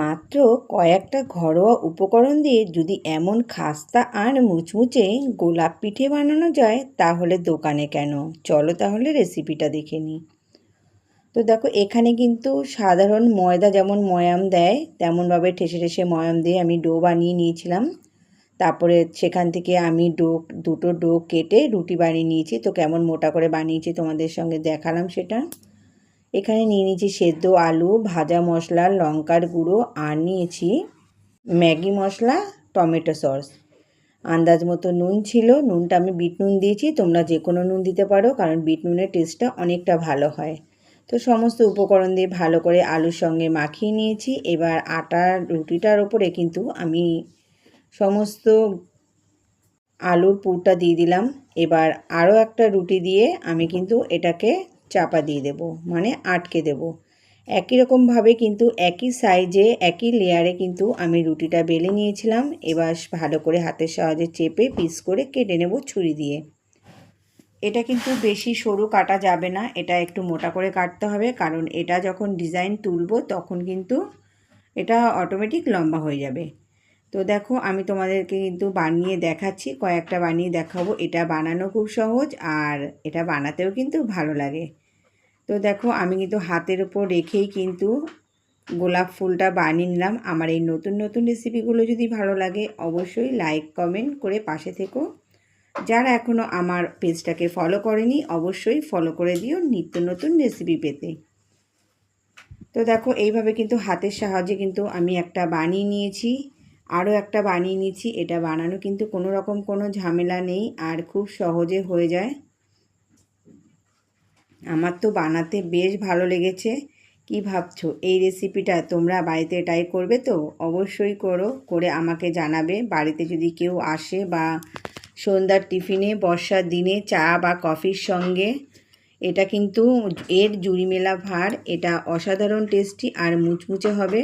মাত্র কয়েকটা ঘরোয়া উপকরণ দিয়ে যদি এমন খাস্তা আর মুচমুচে গোলাপ পিঠে বানানো যায় তাহলে দোকানে কেন? চলো তাহলে রেসিপিটা দেখে নিই। তো দেখো, এখানে কিন্তু সাধারণ ময়দা যেমন ময়াম দেয় তেমনভাবে ঠেসে ঠেসে ময়াম দিয়ে আমি ডো বানিয়ে নিয়েছিলাম। তারপরে সেখান থেকে আমি দুটো ডো কেটে রুটি বানিয়ে নিয়েছি। তো কেমন মোটা করে বানিয়েছি তোমাদের সঙ্গে দেখালাম সেটা। এখানে নিয়ে নিয়েছি সেদ্ধ আলু, ভাজা মশলা, লঙ্কার গুঁড়ো, আর নিয়েছি ম্যাগি মশলা, টমেটো সস। আন্দাজ মতো নুন ছিল, নুনটা আমি বিট নুন দিয়েছি, তোমরা যে কোনো নুন দিতে পারো কারণ বিট নুনের টেস্টটা অনেকটা ভালো হয়। তো সমস্ত উপকরণ দিয়ে ভালো করে আলুর সঙ্গে মাখিয়ে নিয়েছি। এবার আটার রুটিটার ওপরে কিন্তু আমি সমস্ত আলুর পুরটা দিয়ে দিলাম। এবার আরও একটা রুটি দিয়ে আমি কিন্তু এটাকে চাপা দিয়ে দেব, মানে আটকে দেব। একই রকমভাবে কিন্তু একই সাইজে একই লেয়ারে কিন্তু আমি রুটিটা বেলে নিয়েছিলাম। এবার ভালো করে হাতের সাহায্যে চেপে পিস করে কেটে নেব ছুরি দিয়ে। এটা কিন্তু বেশি সরু কাটা যাবে না, এটা একটু মোটা করে কাটতে হবে, কারণ এটা যখন ডিজাইন তুলব তখন কিন্তু এটা অটোমেটিক লম্বা হয়ে যাবে। তো দেখো, আমি তোমাদেরকে কিন্তু বানিয়ে দেখাচ্ছি, কয়েকটা বানিয়ে দেখাবো। এটা বানানো খুব সহজ আর এটা বানাতেও কিন্তু ভালো লাগে। তো দেখো, আমি কিন্তু হাতের উপর রেখেই কিন্তু গোলাপ ফুলটা বানিয়ে নিলাম। আমার এই নতুন নতুন রেসিপিগুলো যদি ভালো লাগে অবশ্যই লাইক কমেন্ট করে পাশে থেকো। যারা এখনও আমার পেজটাকে ফলো করেনি অবশ্যই ফলো করে দিও নিত্য নতুন রেসিপি পেতে। তো দেখো, এইভাবে কিন্তু হাতের সাহায্যে কিন্তু আমি একটা বানিয়ে নিয়েছি, আরও একটা বানিয়ে নিয়েছি। এটা বানানো কিন্তু কোনো রকম কোনো ঝামেলা নেই আর খুব সহজে হয়ে যায়। আমার তো বানাতে বেশ ভালো লেগেছে। কি ভাবছো, এই রেসিপিটা তোমরা বাড়িতে ট্রাই করবে তো? অবশ্যই করে আমাকে জানাবে। বাড়িতে যদি কেউ আসে বা সন্ধ্যার টিফিনে, বর্ষার দিনে চা বা কফির সঙ্গে এটা কিন্তু এর জুড়ি মেলা ভার। এটা অসাধারণ টেস্টি আর মুচমুচে হবে।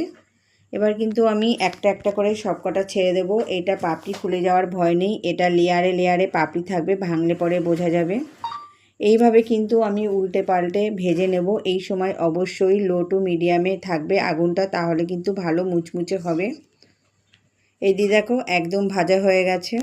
এবার কিন্তু আমি একটা একটা করে সব কটা ছেড়ে দেবো। এটা পাপড়ি খুলে যাওয়ার ভয় নেই, এটা লেয়ারে লেয়ারে পাপড়ি থাকবে, ভাঙলে পরে বোঝা যাবে। এইভাবে কিন্তু আমি উল্টে পাল্টে ভেজে নেব। এই সময় অবশ্যই লো টু মিডিয়ামে থাকবে আগুনটা, তাহলে কিন্তু ভালো মুচমুচে হবে। এই দিয়ে দেখো একদম ভাজা হয়ে গেছে।